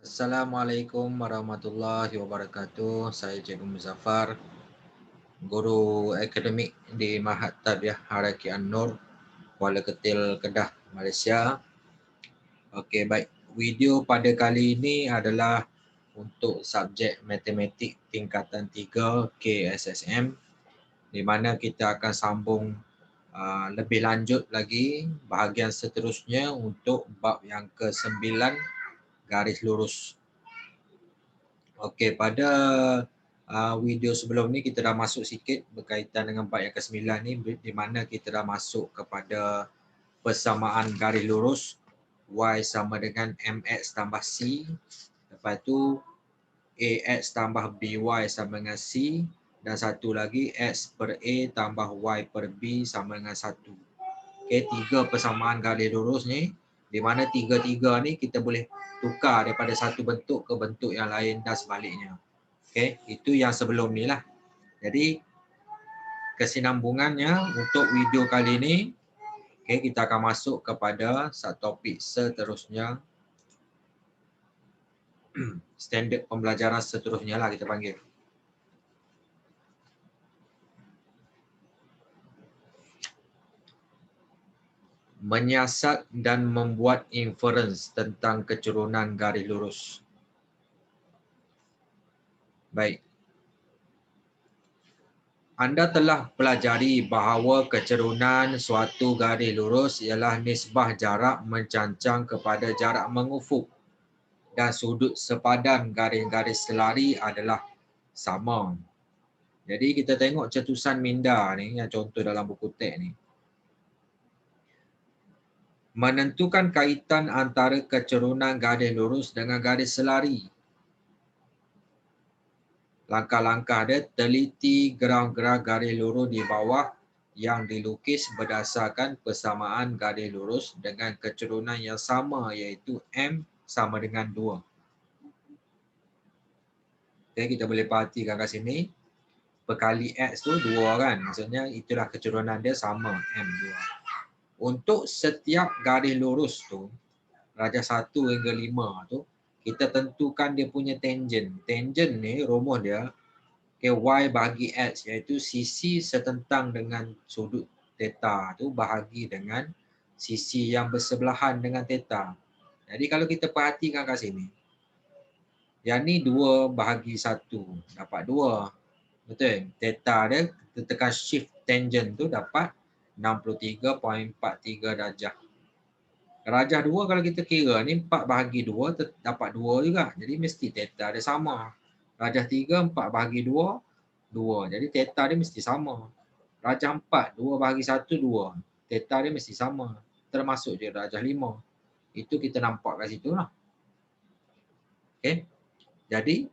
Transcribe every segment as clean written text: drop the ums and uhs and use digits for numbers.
Assalamualaikum warahmatullahi wabarakatuh. Saya Cikgu Muzaffar, guru akademik di Mahat Tarbiyah Haraki An-Nur, Kuala Ketil, Kedah, Malaysia. Okey, baik. Video pada kali ini adalah untuk subjek matematik tingkatan 3 KSSM, di mana kita akan sambung lebih lanjut lagi bahagian seterusnya untuk bab yang ke-9 garis lurus. Okey, pada video sebelum ni kita dah masuk sikit berkaitan dengan bab yang ke-9 ni, di mana kita dah masuk kepada persamaan garis lurus Y sama dengan MX tambah C. Lepas tu AX tambah BY sama dengan C. Dan satu lagi X per A tambah Y per B sama dengan 1. Okey, 3 persamaan garis lurus ni, di mana tiga-tiga ni kita boleh tukar daripada satu bentuk ke bentuk yang lain dan sebaliknya. Okey, itu yang sebelum ni lah. Jadi kesinambungannya untuk video kali ni, okey, kita akan masuk kepada satu topik seterusnya. Standard pembelajaran seterusnya lah kita panggil. Menyiasat dan membuat inference tentang keturunan garis lurus. Baik. Anda telah pelajari bahawa kecerunan suatu garis lurus ialah nisbah jarak mencancang kepada jarak mengufuk dan sudut sepadan garis-garis selari adalah sama. Jadi kita tengok cetusan minda ni yang contoh dalam buku teks ni. Menentukan kaitan antara kecerunan garis lurus dengan garis selari. Langkah-langkah dia, teliti graf-graf garis lurus di bawah yang dilukis berdasarkan persamaan garis lurus dengan kecerunan yang sama, iaitu M sama dengan 2. Okay, kita boleh perhatikan kat sini, perkali X tu 2 kan, maksudnya itulah kecerunan dia sama, M2. Untuk setiap garis lurus tu, darjah 1 hingga 5 tu, kita tentukan dia punya tangent. Tangent ni rumus dia, okay, Y bahagi X, iaitu sisi setentang dengan sudut theta tu bahagi dengan sisi yang bersebelahan dengan theta. Jadi kalau kita perhatikan kat sini, yang ni 2 bahagi 1, dapat 2. Betul? Theta dia, kita tekan shift tangent tu dapat 63.43 darjah. Darjah 2 kalau kita kira ni 4 bahagi 2 dapat 2 juga. Jadi mesti theta dia sama. Darjah 3 4 bahagi 2 2. Jadi theta dia mesti sama. Darjah 4 2 bahagi 1 2. Theta dia mesti sama. Termasuk je darjah 5. Itu kita nampak kat situ lah. Okey. Jadi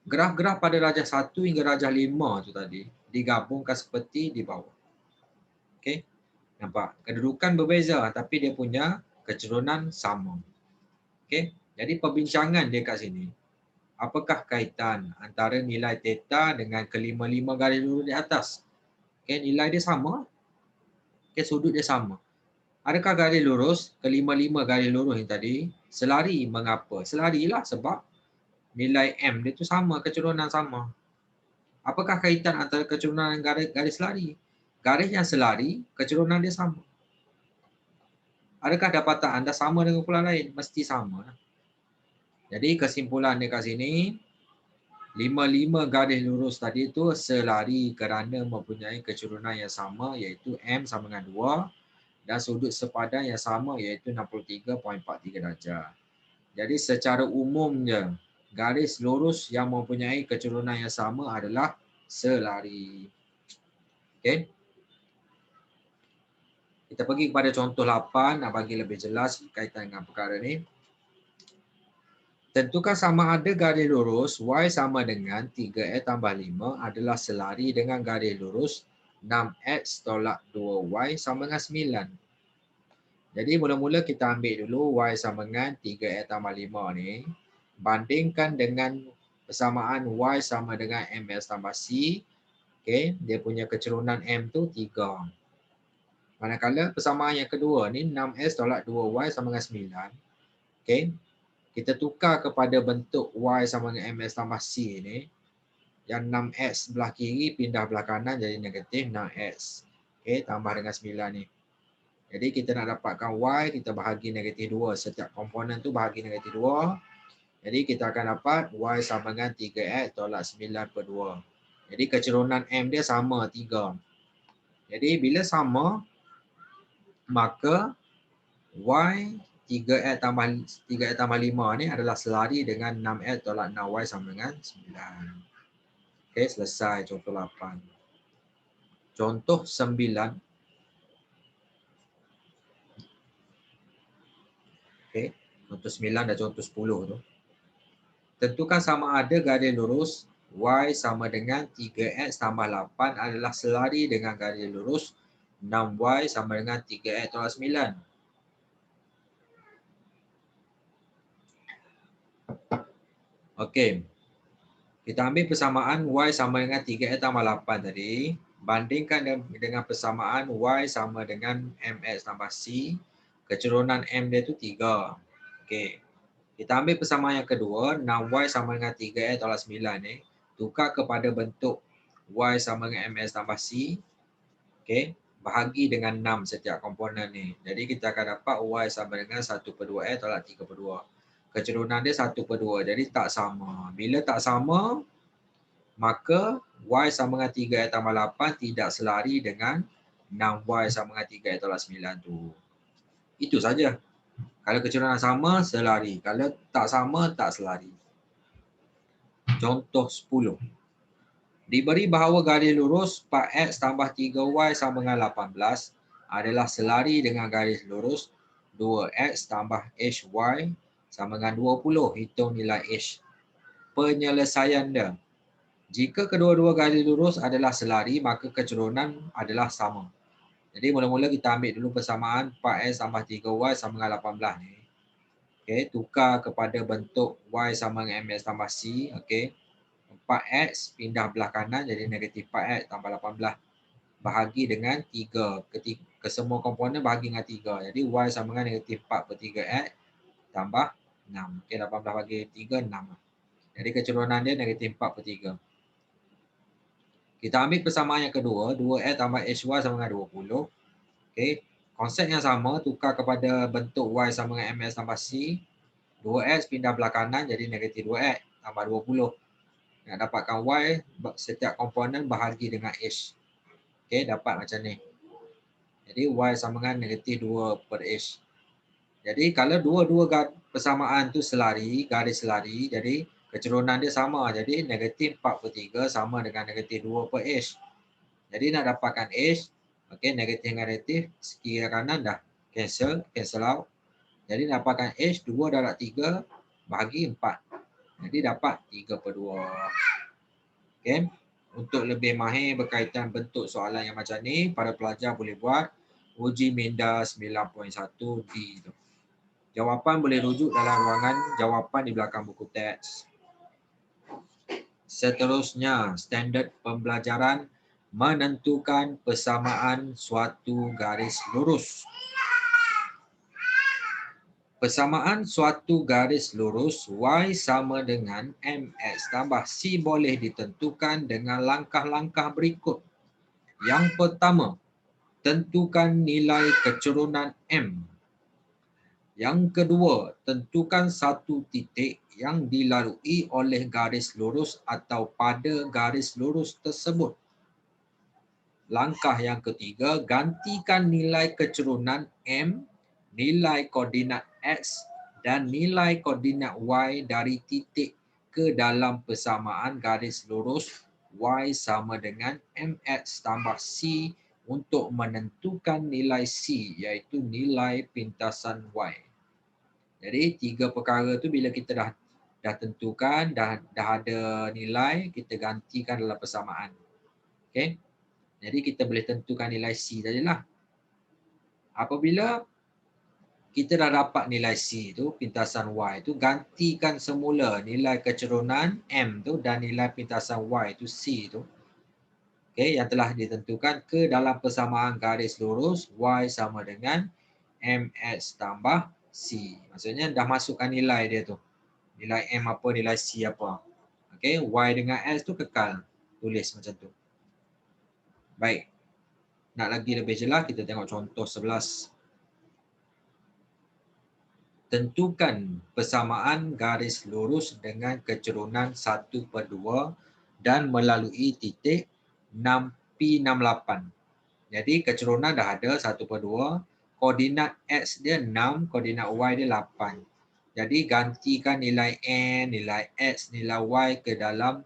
graf-graf pada darjah 1 hingga darjah 5 tu tadi digabungkan seperti di bawah. Okey. Nampak? Kedudukan berbeza tapi dia punya kecerunan sama. Okey. Jadi perbincangan dia kat sini. Apakah kaitan antara nilai theta dengan kelima-lima garis lurus di atas? Okey, nilai dia sama. Okey, sudut dia sama. Adakah garis lurus, kelima-lima garis lurus yang tadi, selari mengapa? Selarilah sebab nilai M dia tu sama, kecerunan sama. Apakah kaitan antara kecerunan dan garis selari? Garis yang selari, kecerunan dia sama. Adakah dapatan anda sama dengan kumpulan lain? Mesti sama. Jadi kesimpulan dia kat sini, 5 garis lurus tadi tu selari kerana mempunyai kecerunan yang sama, iaitu M sama dengan 2. Dan sudut sepadan yang sama, iaitu 63.43 darjah. Jadi secara umumnya, garis lurus yang mempunyai kecerunan yang sama adalah selari. Okey. Kita pergi kepada contoh 8 nak bagi lebih jelas berkaitan dengan perkara ni. Tentukan sama ada garis lurus Y sama dengan 3X tambah 5 adalah selari dengan garis lurus 6X tolak 2Y sama dengan 9. Jadi mula-mula kita ambil dulu Y sama dengan 3X tambah 5 ni. Bandingkan dengan persamaan Y sama dengan MS tambah C. Okay, dia punya kecerunan M tu 3. Manakala persamaan yang kedua ni 6S tolak 2Y sama dengan 9. Okay. kita tukar kepada bentuk Y sama dengan MX tambah C ni. Yang 6X belah kiri pindah belah kanan jadi negatif 6X. Okay, tambah dengan 9 ni. Jadi kita nak dapatkan Y, kita bahagi negatif 2. Setiap komponen tu bahagi negatif 2. Jadi kita akan dapat Y sama dengan 3X tolak 9 per 2. Jadi kecerunan M dia sama 3. Jadi bila sama, maka Y 3X tambah 5 ni adalah selari dengan 6X tolak 6Y sama dengan 9. Okey, selesai contoh 8. Contoh 9. Okey, contoh 9 dan contoh 10 tu. Tentukan sama ada garis lurus Y sama dengan 3X tambah 8 adalah selari dengan garis lurus 6Y sama dengan 3X tolak 9. Okey. Kita ambil persamaan Y sama dengan 3X tambah 8 tadi. Bandingkan dengan persamaan Y sama dengan MX tambah C. Kecerunan M dia tu 3. Okey. Kita ambil persamaan yang kedua. 6Y sama dengan 3X tolak 9 ni. Tukar kepada bentuk Y sama dengan MX tambah C. Okey. Bahagi dengan 6 setiap komponen ni. Jadi kita akan dapat Y sama dengan 1 per 2X tolak 3 per 2. Kecerunan dia 1 per 2. Jadi tak sama. Bila tak sama, maka Y sama dengan 3X tambah 8 tidak selari dengan 6Y sama dengan 3X tolak 9 tu. Itu saja. Kalau kecerunan sama, selari. Kalau tak sama, tak selari. Contoh 10. Diberi bahawa garis lurus 4X tambah 3Y sama dengan 18 adalah selari dengan garis lurus 2X tambah HY sama dengan 20. Hitung nilai H. Penyelesaian dia. Jika kedua-dua garis lurus adalah selari, maka kecerunan adalah sama. Jadi mula-mula kita ambil dulu persamaan 4X tambah 3Y sama dengan 18 ni. Okey, tukar kepada bentuk Y sama dengan MX tambah C. Okey, 4X pindah belah kanan jadi negatif 4X tambah 18. Bahagi dengan 3. Kesemua komponen bahagi dengan 3. Jadi Y sama dengan negatif 4 per 3X tambah 6. Okey, 18 bagi 3, 6. Jadi kecerunan dia negatif 4 per 3. Kita ambil persamaan yang kedua, 2X tambah HY sama dengan 20. Okey, konsep yang sama, tukar kepada bentuk Y sama dengan MX tambah C. 2X pindah belah kanan jadi negatif 2X tambah 20. Nak dapatkan Y, setiap komponen bahagi dengan H. Okey, dapat macam ni. Jadi Y sama dengan negatif 2 per H. Jadi kalau dua-dua persamaan tu selari, garis selari, jadi kecerunan dia sama. Jadi negatif 4 per 3 sama dengan negatif 2 per H. Jadi nak dapatkan H, okay, negatif negatif, kiri kanan dah cancel out. Jadi dapatkan H, 2 darab 3 bahagi 4. Jadi dapat 3 per 2. Okay. Untuk lebih mahir berkaitan bentuk soalan yang macam ni, para pelajar boleh buat uji minda 9.1D tu. Jawapan boleh rujuk dalam ruangan jawapan di belakang buku teks. Seterusnya, standard pembelajaran menentukan persamaan suatu garis lurus. Persamaan suatu garis lurus Y sama dengan MX tambah C boleh ditentukan dengan langkah-langkah berikut. Yang pertama, tentukan nilai kecerunan M. Yang kedua, tentukan satu titik yang dilalui oleh garis lurus atau pada garis lurus tersebut. Langkah yang ketiga, gantikan nilai kecerunan M, nilai koordinat X dan nilai koordinat Y dari titik ke dalam persamaan garis lurus Y sama dengan MX tambah C untuk menentukan nilai C, iaitu nilai pintasan Y. Jadi tiga perkara tu bila kita dah tentukan, dah ada nilai, kita gantikan dalam persamaan. Okey. Jadi kita boleh tentukan nilai C sajalah. Apabila kita dah dapat nilai C tu, pintasan Y tu, gantikan semula nilai kecerunan M tu dan nilai pintasan Y tu C tu. Okey, yang telah ditentukan ke dalam persamaan garis lurus Y sama dengan MX tambah C. Maksudnya dah masukkan nilai dia tu. Nilai M apa, nilai C apa. Okey, Y dengan X tu kekal. Tulis macam tu. Baik. Nak lagi lebih jelas, kita tengok contoh 11. Tentukan persamaan garis lurus dengan kecerunan 1/2 dan melalui titik 6P68. Jadi kecerunan dah ada 1/2. Koordinat X dia 6, koordinat Y dia 8. Jadi gantikan nilai N, nilai X, nilai Y ke dalam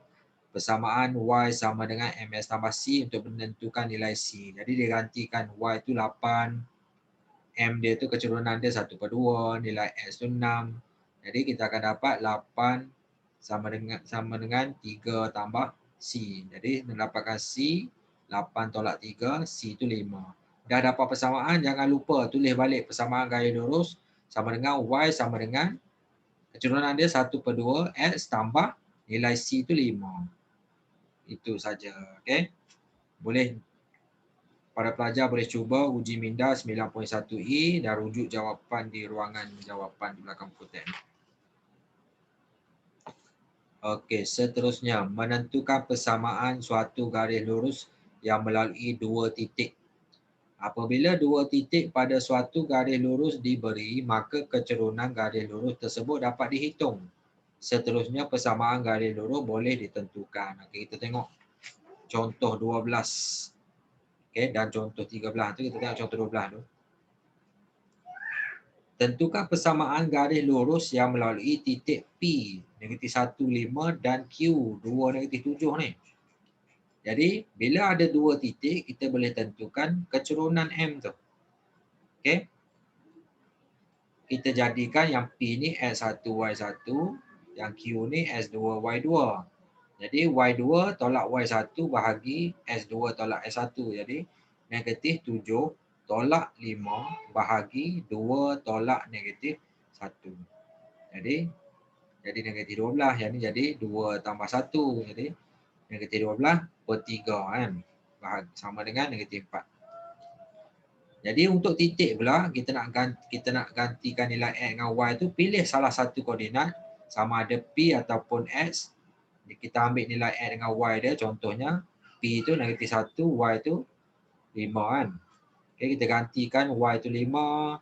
persamaan Y sama dengan MS tambah C untuk menentukan nilai C. Jadi dia gantikan Y tu 8, M dia tu kecerunan dia 1/2, nilai X tu 6. Jadi kita akan dapat 8 sama dengan 3 tambah C. Jadi mendapatkan C, 8 tolak 3, C tu 5. Dah dapat persamaan, jangan lupa tulis balik persamaan garis lurus sama dengan Y sama dengan kecerunan dia 1/2 X tambah nilai C tu 5. Itu saja. Okey. Boleh para pelajar boleh cuba uji minda 9.1E dan rujuk jawapan di ruangan jawapan di belakang kotak. Okey, seterusnya menentukan persamaan suatu garis lurus yang melalui dua titik. Apabila dua titik pada suatu garis lurus diberi, maka kecerunan garis lurus tersebut dapat dihitung. Seterusnya persamaan garis lurus boleh ditentukan. Okey, kita tengok contoh 12. Okey, dan contoh 13 tu kita tengok contoh 12 tu. Tentukan persamaan garis lurus yang melalui titik P -1,5 dan Q 2, -7 ni. Jadi, bila ada dua titik, kita boleh tentukan kecerunan M tu. Okey. Kita jadikan yang P ni X1, Y1, yang Q ni X2, Y2. Jadi, Y2 tolak Y1 bahagi X2 tolak X1. Jadi, negatif 7 tolak 5 bahagi 2 tolak negatif 1. Jadi negatif 12. Yang ni jadi 2 tambah 1. Jadi, negatif 12/3 kan. Sama dengan negatif 4. Jadi untuk titik pula, kita nak gantikan nilai X dengan Y tu, pilih salah satu koordinat sama ada P ataupun X. Kita ambil nilai X dengan Y dia, contohnya P tu negatif 1, Y tu 5 kan. Okay, kita gantikan Y tu 5,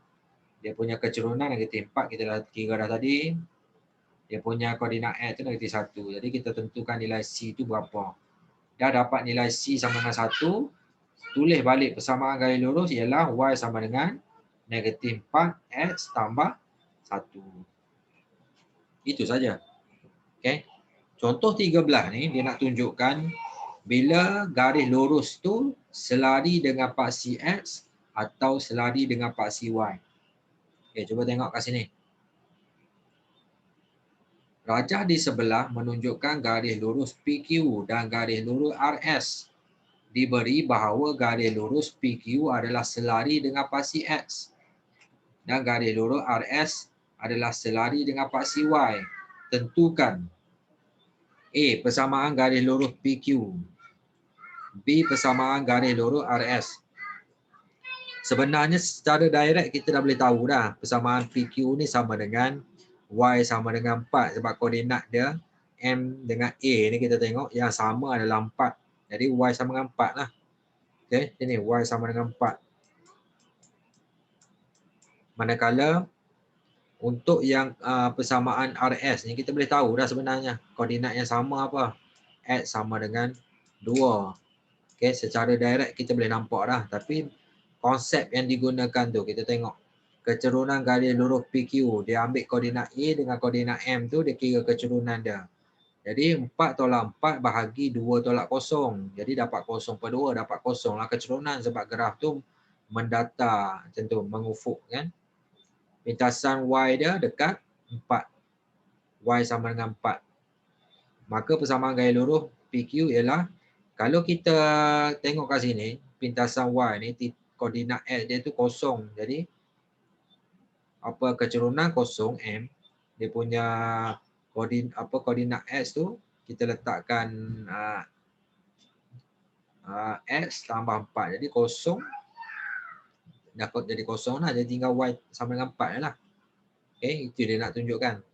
dia punya kecerunan negatif 4, kita dah kira dah tadi. Dia punya koordinat X tu negatif 1. Jadi kita tentukan nilai C tu berapa. Dah dapat nilai C sama dengan 1, tulis balik persamaan garis lurus ialah Y sama dengan negatif 4X tambah 1. Itu saja. Okay. Contoh 13 ni dia nak tunjukkan bila garis lurus tu selari dengan paksi X atau selari dengan paksi Y. Okay, cuba tengok kat sini. Rajah di sebelah menunjukkan garis lurus PQ dan garis lurus RS. Diberi bahawa garis lurus PQ adalah selari dengan paksi X dan garis lurus RS adalah selari dengan paksi Y. Tentukan A. Persamaan garis lurus PQ, B. Persamaan garis lurus RS. Sebenarnya secara direct kita dah boleh tahu dah persamaan PQ ni sama dengan Y sama dengan 4 sebab koordinat dia M dengan A ni kita tengok yang sama adalah 4. Jadi Y sama dengan 4 lah. Okay, ini Y sama dengan 4. Manakala untuk yang persamaan RS ni kita boleh tahu dah sebenarnya koordinat yang sama apa. X sama dengan 2. Okay, secara direct kita boleh nampak dah. Tapi konsep yang digunakan tu kita tengok. Kecerunan garis lurus PQ. Dia ambil koordinat A dengan koordinat M tu dia kira kecerunan dia. Jadi 4 tolak 4 bahagi 2 tolak 0. Jadi dapat 0/2, dapat 0 lah kecerunan sebab graf tu mendatar macam tu, mengufuk kan. Lintasan Y dia dekat 4. Y sama dengan 4. Maka persamaan garis lurus PQ ialah kalau kita tengok kat sini, pintasan Y ni koordinat X dia tu 0. Jadi apa kecerunan 0 M, dia punya koordinat X tu kita letakkan X tambah 4. Jadi 0 dah jadi 0 lah. Jadi tinggal Y sama dengan 4 lah. Okey, itu dia nak tunjukkan.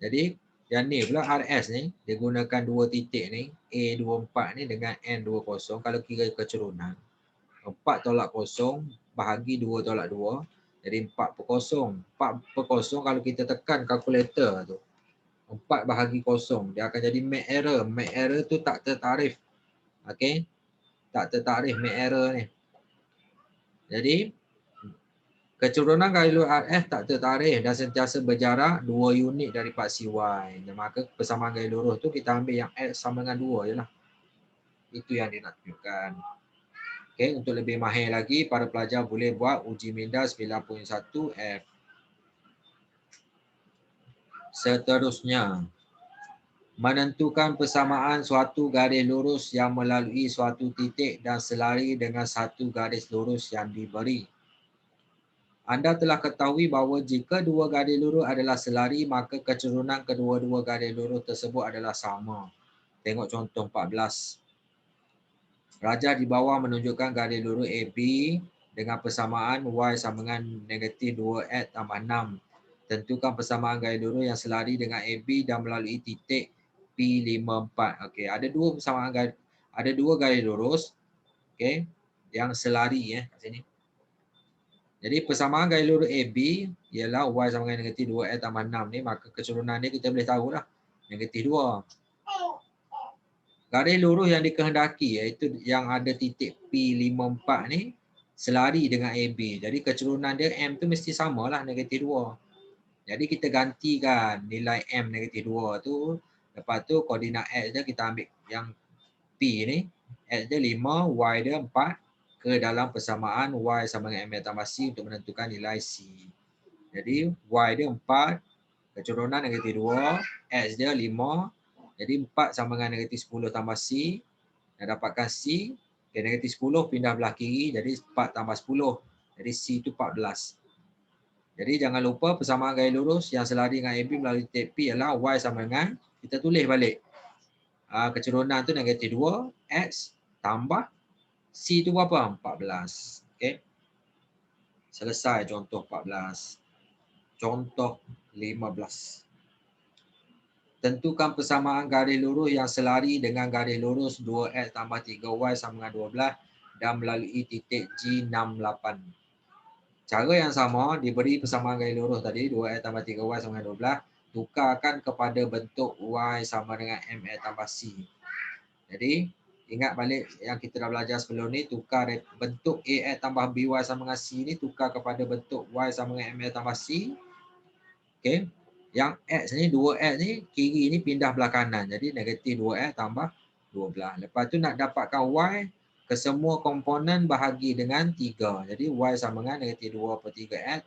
Jadi yang ni pula RS ni, dia gunakan dua titik ni, A24 ni dengan N20. Kalau kira kecurunan, 4 tolak 0 bahagi 2 tolak 2, jadi 4 per 0. 4 per 0 kalau kita tekan kalkulator tu, 4 bahagi 0, dia akan jadi make error. Make error tu tak tertarif. Okey, tak tertarif make error ni. Jadi kecurunan gaya lurus RS tak tertarikh dan sentiasa berjarak 2 unit dari paksi Y. Dan maka persamaan gaya lurus tu kita ambil yang X sama dengan 2 je lah. Itu yang dia nak tunjukkan. Okay, untuk lebih mahir lagi, para pelajar boleh buat uji minda 9.1 F. Seterusnya, menentukan persamaan suatu garis lurus yang melalui suatu titik dan selari dengan satu garis lurus yang diberi. Anda telah ketahui bahawa jika dua garis lurus adalah selari, maka kecurunan kedua-dua garis lurus tersebut adalah sama. Tengok contoh 14. Rajah di bawah menunjukkan garis lurus AB dengan persamaan Y sama dengan negatif 2X tambah 6. Tentukan persamaan garis lurus yang selari dengan AB dan melalui titik P54. Okey, ada dua persamaan garis, ada dua garis lurus, okey, yang selari kat sini. Jadi persamaan garis lurus AB ialah Y sama dengan negatif 2X tambah 6 ni, maka kecurunan ni kita boleh tahu lah. Negatif 2. Garis lurus yang dikehendaki iaitu yang ada titik P54 ni selari dengan AB. Jadi kecurunan dia M tu mesti samalah negatif 2. Jadi kita gantikan nilai M negatif 2 tu. Lepas tu koordinat X dia kita ambil yang P ni. X dia 5, Y dia 4 ke dalam persamaan Y sama dengan M tambah C untuk menentukan nilai C. Jadi Y dia 4, kecurunan negatif 2, X dia 5. Jadi 4 sama dengan negatif 10 tambah C. Dah dapatkan C. Okay, negatif 10 pindah belah kiri. Jadi 4 tambah 10. Jadi C tu 14. Jadi jangan lupa persamaan garis lurus yang selari dengan AB melalui titik P ialah Y sama dengan, kita tulis balik. Kecurunan tu negatif 2, X tambah C tu berapa? 14. Okay. Selesai contoh 14. Contoh 15. Tentukan persamaan garis lurus yang selari dengan garis lurus 2X tambah 3Y sama dengan 12 dan melalui titik G68. Cara yang sama, diberi persamaan garis lurus tadi 2X tambah 3Y sama dengan 12, tukarkan kepada bentuk Y sama dengan MX tambah C. Jadi, ingat balik yang kita dah belajar sebelum ni, tukar bentuk AX tambah BY sama dengan C ni, tukar kepada bentuk Y sama dengan MX tambah C. Okay. Yang X ni, 2X ni, kiri ni pindah belah kanan. Jadi, negatif 2X tambah 12. Lepas tu nak dapatkan Y, kesemua komponen bahagi dengan 3. Jadi, Y sama dengan negatif 2 per 3X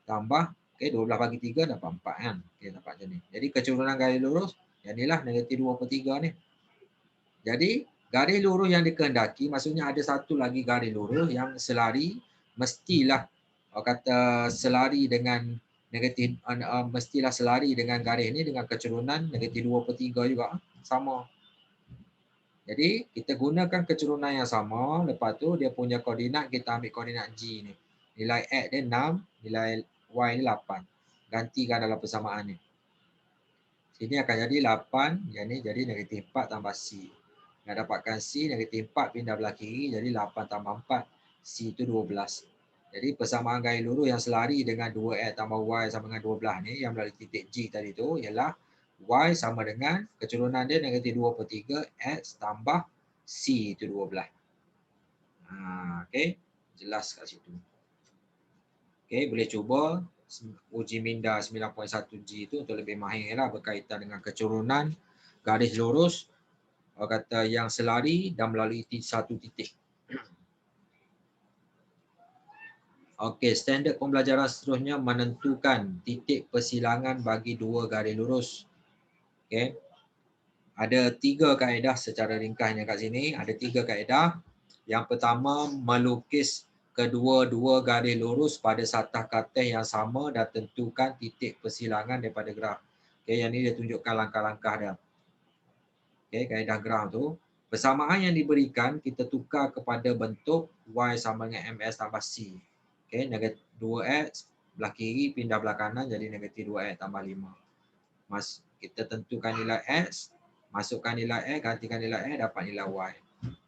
tambah, okay, 12 bagi 3 dapat 4 kan. Okay, dapat macam ni. Jadi, kecurunan garis lurus, yang inilah negatif 2 per 3 ni. Jadi, garis lurus yang dikehendaki, maksudnya ada satu lagi garis lurus yang selari, mestilah, kata selari dengan negatif, mestilah selari dengan garis ni dengan kecurunan negatif 2 per 3 juga. Sama. Jadi, kita gunakan kecurunan yang sama, lepas tu dia punya koordinat, kita ambil koordinat G ni. Nilai X dia 6, nilai Y ni 8. Gantikan dalam persamaan ni. Sini akan jadi 8, yang ni jadi negatif 4 tambah C. Nak dapatkan C, negatif 4 pindah belah kiri, jadi 8 tambah 4, C itu 12. Jadi persamaan garis lurus yang selari dengan 2X tambah Y sama dengan 12 ni, yang melalui titik G tadi tu, ialah Y sama dengan, kecurunan dia negatif 2 per 3, X tambah C itu 12. Okay, jelas kat situ. Okay, boleh cuba uji minda 9.1G itu untuk lebih mahir lah berkaitan dengan kecurunan garis lurus kata yang selari dan melalui satu titik. Okey, standard pembelajaran seterusnya menentukan titik persilangan bagi dua garis lurus. Okey. Ada 3 kaedah secara ringkasnya kat sini. Ada 3 kaedah. Yang pertama, melukis kedua-dua garis lurus pada satah katil yang sama dan tentukan titik persilangan daripada graf. Okey, yang ni dia tunjukkan langkah-langkah dia. Okay, kaedah graf tu. Persamaan yang diberikan, kita tukar kepada bentuk Y sama dengan MS tambah C. Okay, negatif 2X belah kiri pindah belah kanan jadi negatif 2x tambah 5. Kita tentukan nilai x, masukkan nilai x, gantikan nilai x, dapat nilai y.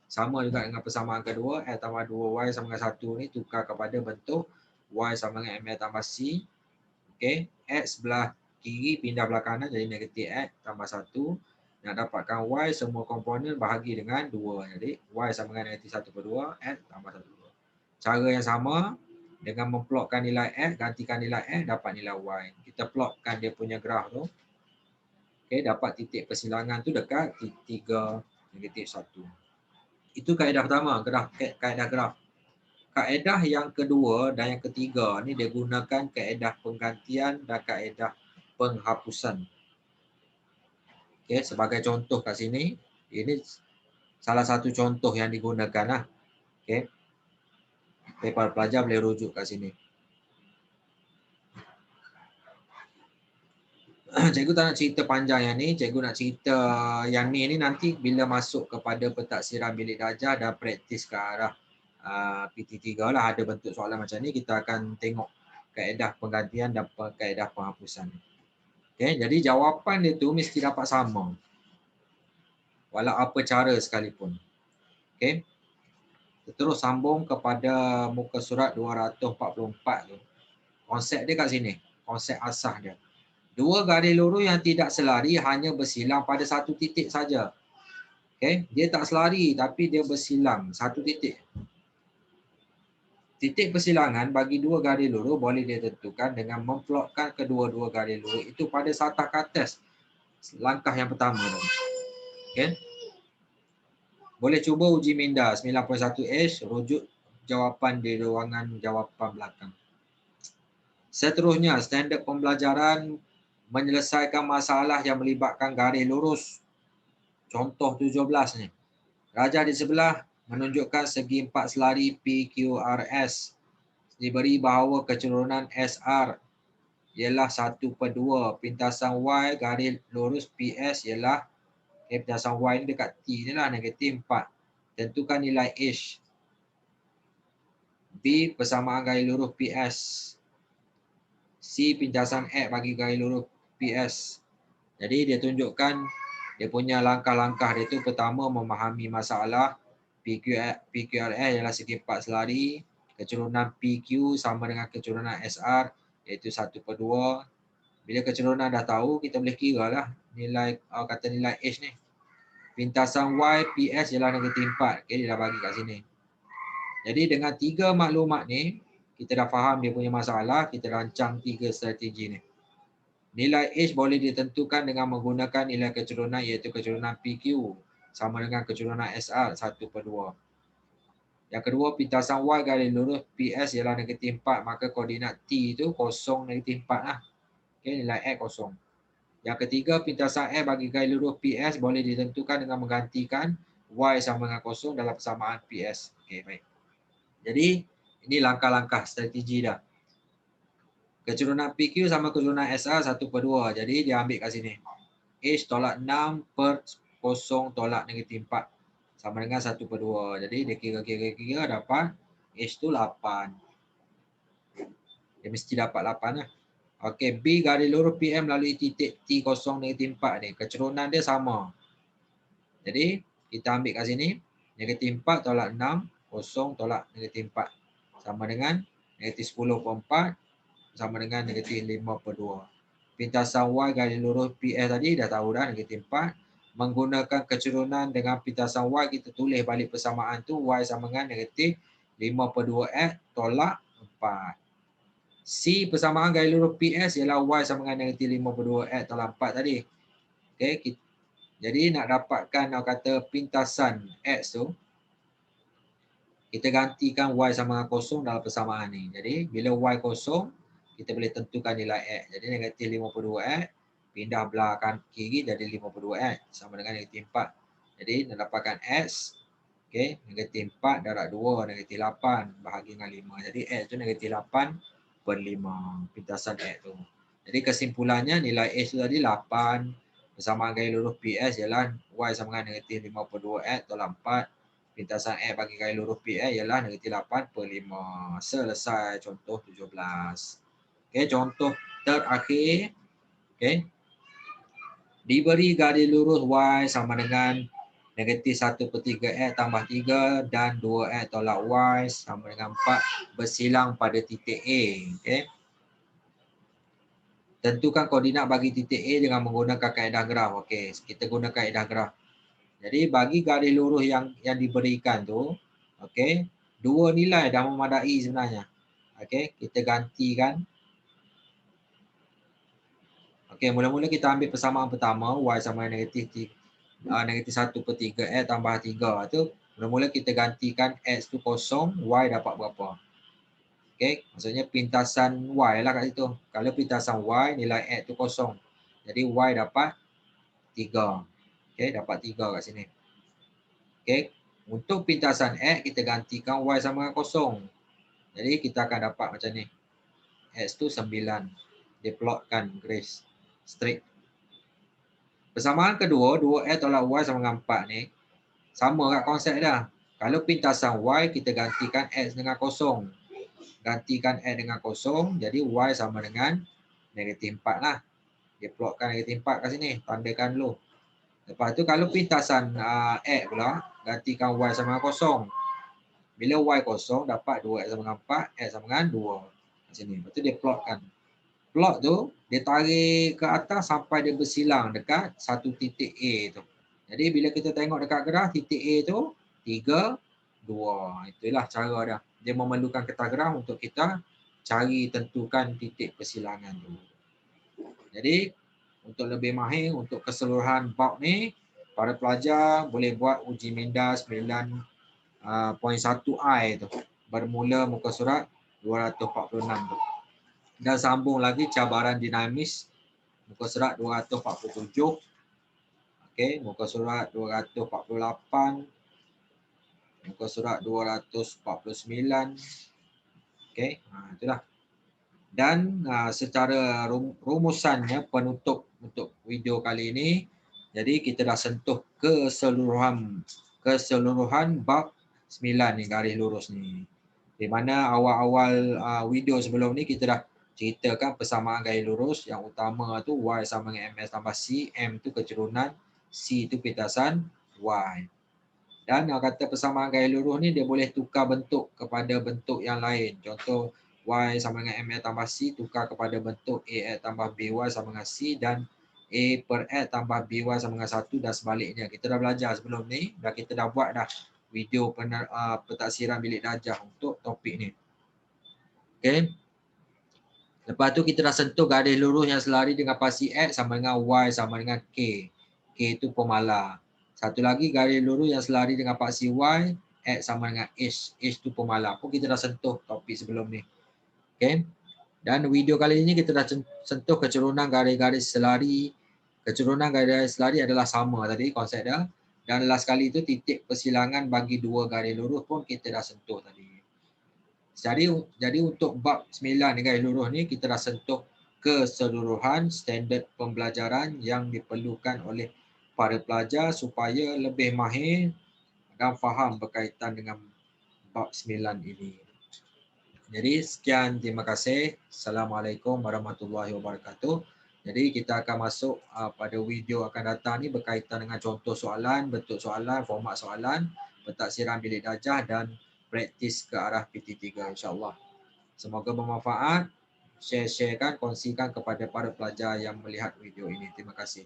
Sama juga dengan persamaan kedua, x tambah 2y sama dengan 1 ni tukar kepada bentuk y sama dengan ml tambah c. Okay. X belah kiri pindah belah kanan jadi negatif x tambah 1. Nak dapatkan y, semua komponen bahagi dengan 2. Jadi y sama dengan negatif 1/2, x tambah 1/2. Cara yang sama, dengan memplotkan nilai x, gantikan nilai x, dapat nilai y. Kita plotkan dia punya graf tu. Okay, dapat titik persilangan tu dekat 3, negatif 1. Itu kaedah pertama, kaedah graf. Kaedah yang kedua dan yang ketiga ni dia gunakan kaedah penggantian dan kaedah penghapusan. Okay, sebagai contoh kat sini, ini salah satu contoh yang digunakan lah. Okay. Para pelajar boleh rujuk kat sini. Cikgu tak nak cerita panjang yang ni. Cikgu nak cerita yang ni nanti bila masuk kepada pentaksiran bilik darjah dan praktis ke arah PT3 lah, ada bentuk soalan macam ni, kita akan tengok kaedah penggantian dan kaedah penghapusan. Okay, jadi jawapan dia tu mesti dapat sama, walau apa cara sekalipun. Okay. Terus sambung kepada muka surat 244 tu. Konsep dia kat sini, konsep asas dia. Dua garis lurus yang tidak selari hanya bersilang pada satu titik saja. Okay. Dia tak selari tapi dia bersilang satu titik. Titik persilangan bagi dua garis lurus boleh ditentukan dengan memplotkan kedua-dua garis lurus itu pada satah ke atas. Langkah yang pertama. Okay. Boleh cuba uji minda 91H, rujuk jawapan di ruangan jawapan belakang. Seterusnya, standard pembelajaran menyelesaikan masalah yang melibatkan garis lurus. Contoh 17 ni. Rajah di sebelah menunjukkan segi empat selari PQRS. Diberi bahawa kecerunan SR ialah 1/2. Pintasan Y garis lurus PS ialah pintasan Y ni dekat T ni lah, negatif 4. Tentukan nilai H. B persamaan garis lurus PS. C pintasan X bagi garis lurus PS. Jadi dia tunjukkan dia punya langkah-langkah dia tu. Pertama, memahami masalah PQRS ialah segi 4 selari. Kecerunan PQ sama dengan kecerunan SR iaitu 1/2. Bila kecerunan dah tahu, kita boleh kira lah nilai, kata nilai H ni. Pintasan Y PS ialah negatif 4. Okay, dia dah bagi kat sini. Jadi dengan 3 maklumat ni, kita dah faham dia punya masalah, kita rancang 3 strategi ni. Nilai H boleh ditentukan dengan menggunakan nilai kecerunan iaitu kecerunan PQ sama dengan kecerunan SR 1/2. Yang kedua, pintasan Y garis lurus PS ialah negatif 4, maka koordinat T tu kosong negatif 4 lah. Okay, nilai X kosong. Yang ketiga, pintasan X bagi garis lurus PS boleh ditentukan dengan menggantikan Y sama dengan kosong dalam persamaan PS. Okay, baik. Jadi, ini langkah-langkah strategi dah. Kecerunan PQ sama kecerunan SR 1/2. Jadi, dia ambil kat sini. H tolak 6 per 0 tolak negatif 4. Sama dengan 1/2. Jadi, dia kira-kira dapat H tu 8. Dia mesti dapat 8 lah. Okey, B garis lurus PM melalui titik T0 negatif 4 ni. Kecerunan dia sama. Jadi, kita ambil kat sini. Negatif 4 tolak 6. 0 tolak negatif 4. Sama dengan negatif 10/4. Sama dengan negatif 5/2. Pintasan Y garis lurus PS tadi dah tahu dah negatif 4. Menggunakan kecerunan dengan pintasan Y, kita tulis balik persamaan tu. Y sama dengan negatif 5/2X tolak 4. C persamaan garis lurus PS ialah Y sama dengan negatif 5/2X tolak 4 tadi. Okay. Jadi nak dapatkan kata pintasan X tu, kita gantikan Y sama dengan kosong dalam persamaan ni. Jadi bila Y kosong, kita boleh tentukan nilai X. Jadi negatif 5/2X pindah belah kiri jadi 5/2X sama dengan negatif 4. Jadi nak dapatkan X, okay, negatif 4 darab 2, negatif 8 bahagi dengan 5. Jadi X tu negatif 8/5 pintasan X tu. Jadi kesimpulannya nilai H tu tadi 8. Persamaan garis lurus PS ialah Y sama dengan negatif 5/2X tolak 4. Pintasan X bagi garis lurus PS ialah negatif 8/5. Selesai contoh 17. Okey, contoh terakhir. Okey. Diberi garis lurus Y sama dengan negatif 1/3 X tambah 3 dan 2 X tolak Y sama dengan 4 bersilang pada titik A. Okay. Tentukan koordinat bagi titik A dengan menggunakan kaedah graf. Okey, kita guna kaedah graf. Jadi bagi garis lurus yang diberikan tu, okey, dua nilai dah memadai sebenarnya. Okey, kita gantikan. Okey, mula-mula kita ambil persamaan pertama Y sama dengan negatif 1/3 X tambah 3 tu. Mula-mula kita gantikan X tu kosong, Y dapat berapa? Okey, maksudnya pintasan Y lah kat situ. Kalau pintasan Y, nilai X tu kosong. Jadi Y dapat 3. Okey, dapat 3 kat sini. Okey, untuk pintasan X, kita gantikan Y sama dengan kosong. Jadi kita akan dapat macam ni. X tu 9. Dia plotkan garis straight. Persamaan kedua, 2X tolak Y sama dengan 4 ni. Sama kat konsep dah. Kalau pintasan Y, kita gantikan X dengan kosong. Gantikan X dengan kosong, jadi Y sama dengan negatif 4 lah. Dia plotkan negatif 4 kat sini, tandakan dulu. Lepas tu kalau pintasan X pula, gantikan Y sama dengan kosong. Bila Y kosong, dapat 2X sama dengan 4, X sama dengan 2. Kat sini. Lepas tu dia plotkan. Plot tu, dia tarik ke atas sampai dia bersilang dekat satu titik A tu. Jadi bila kita tengok dekat graf, titik A tu 3, 2. Itulah cara dia. Dia memerlukan kertas graf untuk kita cari tentukan titik persilangan tu. Jadi untuk lebih mahir, untuk keseluruhan bab ni, para pelajar boleh buat uji minda 9.1I tu. Bermula muka surat 246 tu. Dan sambung lagi cabaran dinamis muka surat 247. Okey, muka surat 248. Muka surat 249. Okey, itulah. Dan secara rumusannya penutup untuk video kali ini, jadi kita dah sentuh keseluruhan bab 9 ni, garis lurus ni. Di mana awal-awal video sebelum ni kita dah ceritakan persamaan garis lurus. Yang utama tu Y sama dengan MS tambah C, M tu kecerunan, C tu pintasan Y. Dan kata persamaan garis lurus ni dia boleh tukar bentuk kepada bentuk yang lain. Contoh Y sama dengan ML tambah C tukar kepada bentuk AX tambah BY sama dengan C dan A per X tambah BY sama dengan 1 dan sebaliknya. Kita dah belajar sebelum ni dan kita dah buat dah video pentaksiran bilik darjah untuk topik ni. Okay. Lepas tu kita dah sentuh garis lurus yang selari dengan pasti X sama dengan Y sama dengan K. K itu pemala. Satu lagi garis lurus yang selari dengan paksi Y, X sama dengan H. H itu pemala. Pun kita dah sentuh topik sebelum ni. Okay. Dan video kali ini kita dah sentuh kecerunan garis-garis selari. Kecerunan garis selari adalah sama tadi konsep dia. Dan last kali itu titik persilangan bagi dua garis lurus pun kita dah sentuh tadi. Jadi untuk bab 9 garis lurus ni kita dah sentuh keseluruhan standard pembelajaran yang diperlukan oleh para pelajar supaya lebih mahir dan faham berkaitan dengan bab 9 ini. Jadi sekian, terima kasih. Assalamualaikum warahmatullahi wabarakatuh. Jadi kita akan masuk pada video akan datang ni berkaitan dengan contoh soalan, bentuk soalan, format soalan, pentaksiran bilik darjah dan praktis ke arah PT3 insya-Allah. Semoga bermanfaat. Share-sharekan, kongsikan kepada para pelajar yang melihat video ini. Terima kasih.